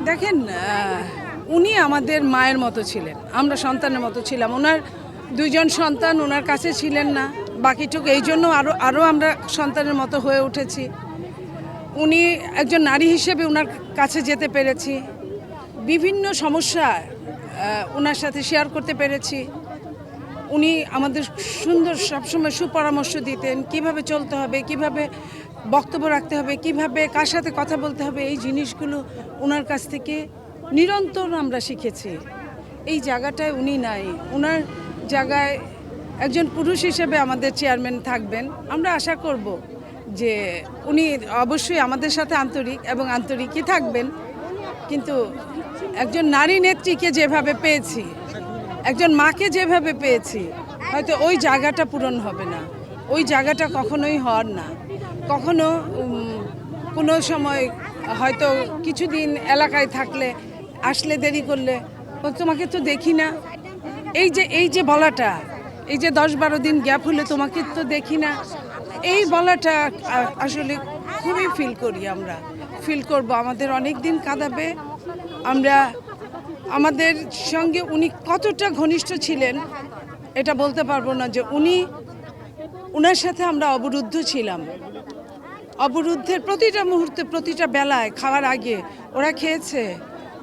দেখেন উনি আমাদের মায়ের মতো ছিলেন, আমরা সন্তানের মতো ছিলাম। ওনার দুইজন সন্তান ওনার কাছে ছিলেন না, বাকিটুকু এই জন্য আরও আমরা সন্তানের মতো হয়ে উঠেছি। উনি একজন নারী হিসেবে ওনার কাছে যেতে পেরেছি, বিভিন্ন সমস্যা ওনার সাথে শেয়ার করতে পেরেছি। উনি আমাদের সুন্দর সবসময় সুপরামর্শ দিতেন, কিভাবে চলতে হবে, কিভাবে বক্তব্য রাখতে হবে, কিভাবে কার সাথে কথা বলতে হবে, এই জিনিসগুলো ওনার কাছ থেকে নিরন্তর আমরা শিখেছি। এই জায়গাটায় উনি নাই, ওনার জায়গায় একজন পুরুষ হিসেবে আমাদের চেয়ারম্যান থাকবেন। আমরা আশা করব যে উনি অবশ্যই আমাদের সাথে আন্তরিক এবং আন্তরিকই থাকবেন, কিন্তু একজন নারী নেত্রীকে যেভাবে পেয়েছি, একজন মাকে যেভাবে পেয়েছি, হয়তো ওই জায়গাটা পূরণ হবে না, ওই জায়গাটা কখনোই হওয়ার না। কখনো কোনো সময় হয়তো কিছুদিন এলাকায় থাকলে, আসলে দেরি করলে তোমাকে তো দেখি না, এই যে বলাটা, এই যে 10-12 দিন গ্যাপ হলে তোমাকে তো দেখি না, এই বলাটা আসলে খুবই ফিল করি, আমরা ফিল করব, আমাদের অনেক দিন কাঁদাবে। আমরা আমাদের সঙ্গে উনি কতটা ঘনিষ্ঠ ছিলেন এটা বলতে পারবো না, যে উনার সাথে আমরা অবরুদ্ধ ছিলাম। অবরুদ্ধের প্রতিটা মুহূর্তে, প্রতিটা বেলায়, খাওয়ার আগে ওরা খেয়েছে,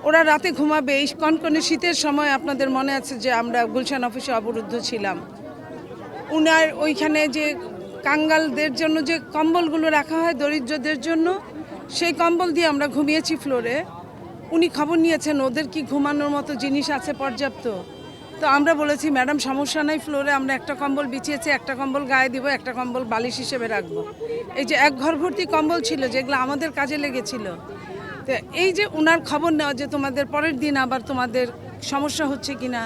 ওরা রাতে ঘুমাবে। এই কনকনে শীতের সময় আপনাদের মনে আছে যে আমরা গুলশান অফিসে অবরুদ্ধ ছিলাম। উনার ওইখানে যে কাঙ্গালদের জন্য যে কম্বলগুলো রাখা হয় দরিদ্রদের জন্য, সেই কম্বল দিয়ে আমরা ঘুমিয়েছি ফ্লোরে। উনি খবর নিয়েছেন ওদের কি ঘুমানোর মতো জিনিস আছে পর্যাপ্ত। তো আমরা বলেছি, ম্যাডাম সমস্যা নাই, ফ্লোরে আমরা একটা কম্বল বিছিয়েছি, একটা কম্বল গায়ে দিব, একটা কম্বল বালিশ হিসেবে রাখবো। এই যে এক ঘর ভর্তি কম্বল ছিল যেগুলো আমাদের কাজে লেগেছিল। তো এই যে ওনার খবর নেওয়া, যে তোমাদের পরের দিন আবার তোমাদের সমস্যা হচ্ছে কিনা,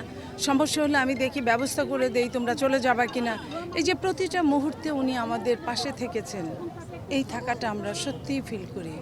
সমস্যা হলে আমি দেখি ব্যবস্থা করে দেই, তোমরা চলে যাবা কিনা, এই যে প্রতিটা মুহূর্তে উনি আমাদের পাশে থেকেছেন, এই থাকাটা আমরা সত্যিই ফিল করি।